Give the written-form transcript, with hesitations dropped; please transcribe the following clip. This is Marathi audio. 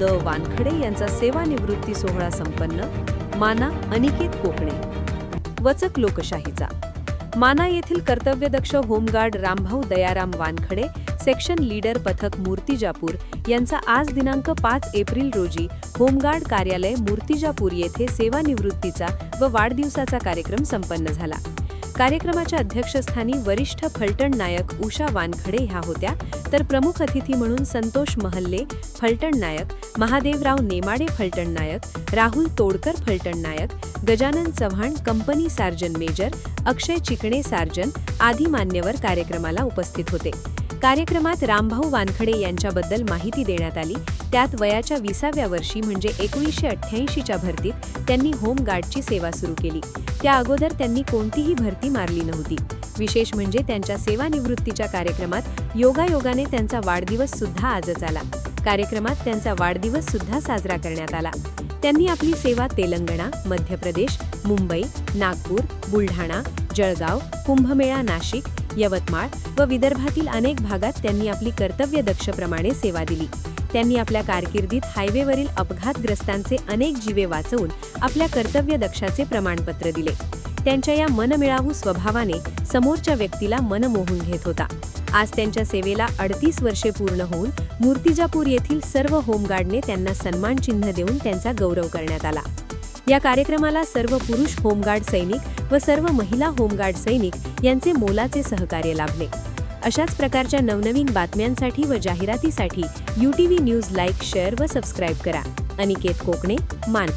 वानखडे यांचा सेवानिवृत्ती सोहळा संपन्न. माना अनिकेत कोकणे. वचक लोकशाहीचा. माना येथील कर्तव्यदक्ष home guard Rambhau Dayaram Wankhade, section leader पथक मूर्तिजापूर यांचा आज दिनांक 5 एप्रिल रोजी होमगार्ड कार्यालय मूर्तिजापूर येथे सेवानिवृत्तीचा व वाढदिवसाचा कार्यक्रम संपन्न झाला. कार्यक्रमाच्या अध्यक्षस्थानी वरिष्ठ फलटण नायक उषा वानखडे ह्या होत्या, तर प्रमुख अतिथी म्हणून संतोष महल्ले फलटण नायक, महादेवराव नेमाडे फलटण नायक, राहुल तोडकर फलटण नायक, Gajanan Chavan company sergeant major, Akshay Chikane sergeant आदी मान्यवर कार्यक्रमाला उपस्थित होते. कार्यक्रमात रामभाऊ वानखडे यांच्याबद्दल माहिती देण्यात आली. त्यात वयाच्या 20व्या वर्षी म्हणजे 1988च्या भरतीत त्यांनी होमगार्डची सेवा सुरू केली. त्या अगोदर त्यांनी कोणतीही भरती मारली नव्हती. विशेष म्हणजे त्यांच्या सेवानिवृत्तीच्या कार्यक्रमात योगायोगाने त्यांचा वाढदिवस सुद्धा आजच आला. कार्यक्रमात त्यांचा वाढदिवस सुद्धा साजरा करण्यात आला. त्यांनी आपली सेवा तेलंगणा, मध्य प्रदेश, मुंबई, नागपूर, बुलढाणा, जळगाव, कुंभमेळा नाशिक, यवतमाळ व विदर्भातील अनेक भागात त्यांनी आपली कर्तव्यदक्षप्रमाणे सेवा दिली. त्यांनी आपल्या कारकिर्दीत हायवेवरील अपघातग्रस्तांचे अनेक जीवे वाचवून आपल्या कर्तव्यदक्षाचे प्रमाणपत्र दिले. त्यांच्या या मनमिळावू स्वभावाने समोरच्या व्यक्तीला मन मोहून घेत होता. आज त्यांच्या सेवेला 38 वर्षे पूर्ण होऊन मूर्तिजापूर येथील सर्व होमगार्डने त्यांना सन्मान चिन्ह देऊन त्यांचा गौरव करण्यात आला. या कार्यक्रमाला सर्व पुरुष होमगार्ड सैनिक व सर्व महिला होमगार्ड सैनिक यांचे मोलाचे सहकार्य लाभले. अशाच प्रकारच्या नवनवीन बातम्यांसाठी व जाहिरातीसाठी UTV न्यूज लाईक, शेअर व सबस्क्राईब करा. अनिकेत कोकणे, मान.